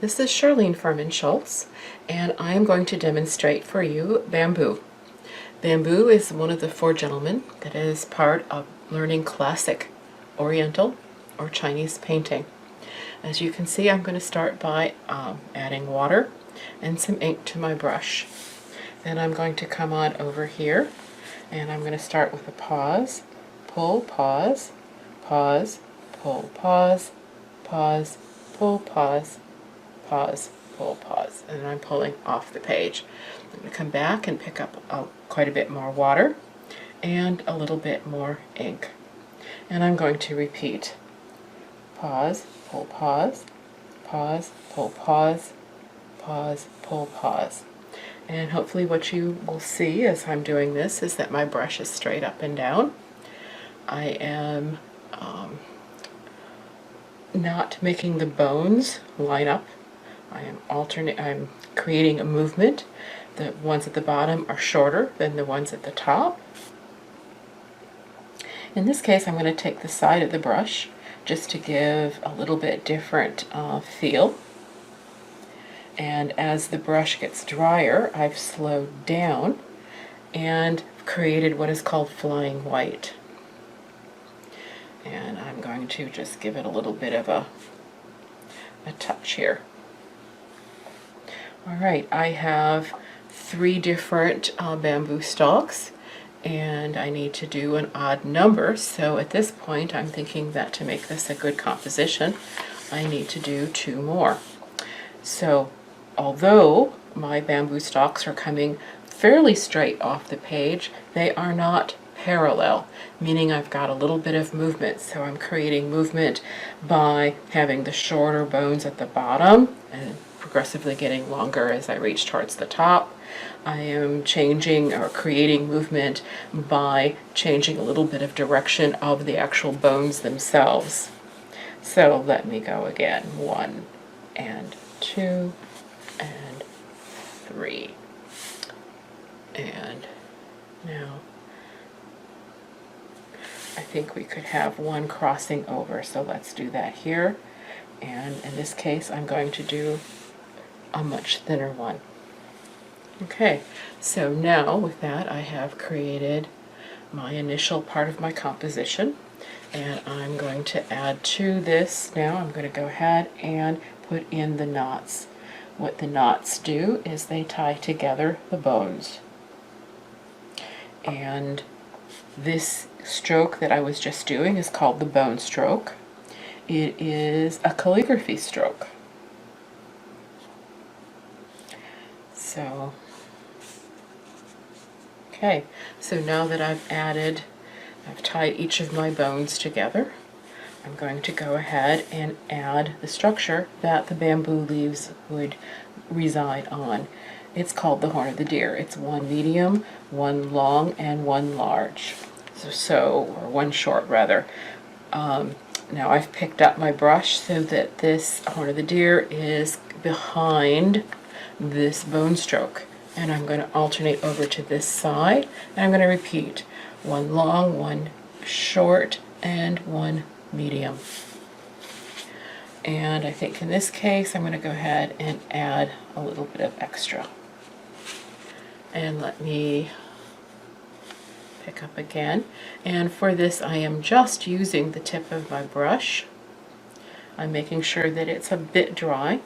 This is Charlene Fuhrman-Schulz, and I am going to demonstrate for you bamboo. Bamboo is one of the four gentlemen that is part of learning classic Oriental or Chinese painting. As you can see, I'm going to start by adding water and some ink to my brush. Then I'm going to come on over here, and I'm going to start with a pause, pull, pause, pause, pull, pause, pause, pull, pause, pause, pull, pause, and I'm pulling off the page. I'm going to come back and pick up quite a bit more water and a little bit more ink. And I'm going to repeat. Pause, pull, pause, pause, pull, pause, pause, pull, pause. And hopefully what you will see as I'm doing this is that my brush is straight up and down. I am not making the bones line up. I'm creating a movement. The ones at the bottom are shorter than the ones at the top. In this case, I'm going to take the side of the brush just to give a little bit different feel. And as the brush gets drier, I've slowed down and created what is called flying white. And I'm going to just give it a little bit of a touch here. Alright, I have 3 different bamboo stalks, and I need to do an odd number, so at this point I'm thinking that to make this a good composition I need to do 2 more. So although my bamboo stalks are coming fairly straight off the page, they are not parallel, meaning I've got a little bit of movement. So I'm creating movement by having the shorter bones at the bottom and progressively getting longer as I reach towards the top. I am changing or creating movement by changing a little bit of direction of the actual bones themselves. So let me go again. 1 and 2 and 3. And now I think we could have 1 crossing over, so let's do that here. And in this case, I'm going to do a much thinner one. Okay, so now with that, I have created my initial part of my composition, and I'm going to add to this now. I'm going to go ahead and put in the knots. What the knots do is they tie together the bones. And this stroke that I was just doing is called the bone stroke. It is a calligraphy stroke. So, okay, so now that I've tied each of my bones together, I'm going to go ahead and add the structure that the bamboo leaves would reside on. It's called the horn of the deer. It's 1 medium, 1 long, and 1 large. Or 1 short rather. Now I've picked up my brush so that this horn of the deer is behind this bone stroke. And I'm going to alternate over to this side, and I'm going to repeat 1 long, 1 short, and 1 medium. And I think in this case I'm going to go ahead and add a little bit of extra. And let me pick up again. And for this I am just using the tip of my brush. I'm making sure that it's a bit dry.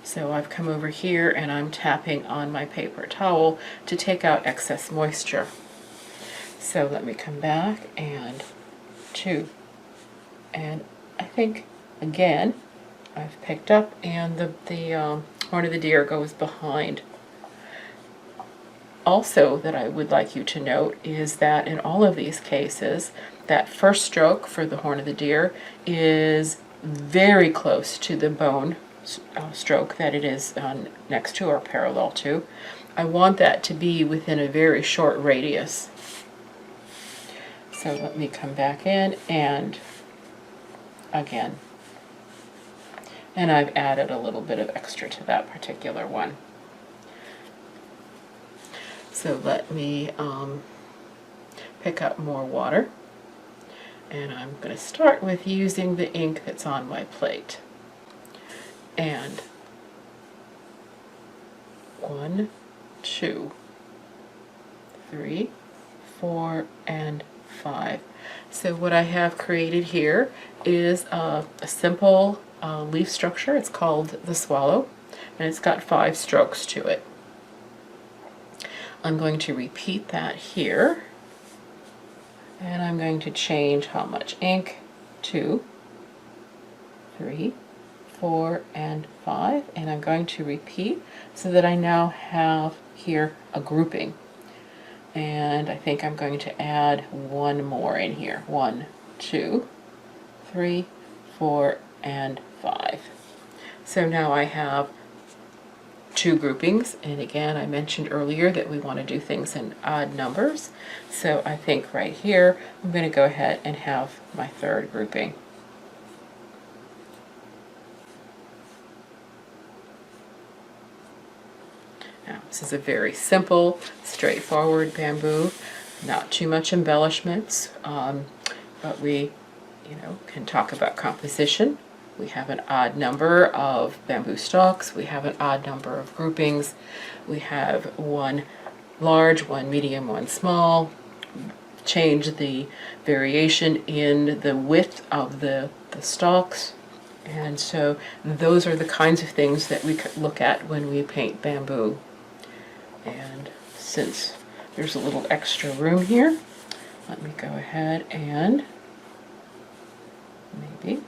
So I've come over here and I'm tapping on my paper towel to take out excess moisture. So let me come back and 2. And I think again I've picked up, and the horn of the deer goes behind. Also that I would like you to note is that in all of these cases, that first stroke for the horn of the deer is very close to the bone stroke that it is next to or parallel to. I want that to be within a very short radius. So let me come back in and again. And I've added a little bit of extra to that particular one. So let me pick up more water, and I'm going to start with using the ink that's on my plate. And 1, 2, 3, 4, and 5. So what I have created here is a simple leaf structure. It's called the swallow, and it's got 5 strokes to it. I'm going to repeat that here, and I'm going to change how much ink. 2, 3, 4, and 5, and I'm going to repeat so that I now have here a grouping. And I think I'm going to add one more in here. 1, 2, 3, 4, and 5. So now I have 2 groupings, and again I mentioned earlier that we want to do things in odd numbers. So I think right here I'm going to go ahead and have my 3rd grouping. Now, this is a very simple, straightforward bamboo, not too much embellishments, but we, can talk about composition. We have an odd number of bamboo stalks. We have an odd number of groupings. We have one large, one medium, one small. Change the variation in the width of the stalks. And so those are the kinds of things that we could look at when we paint bamboo. And since there's a little extra room here, let me go ahead and maybe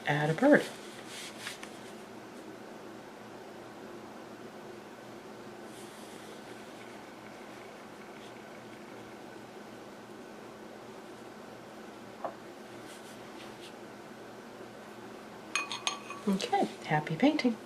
add a bird. Okay, happy painting.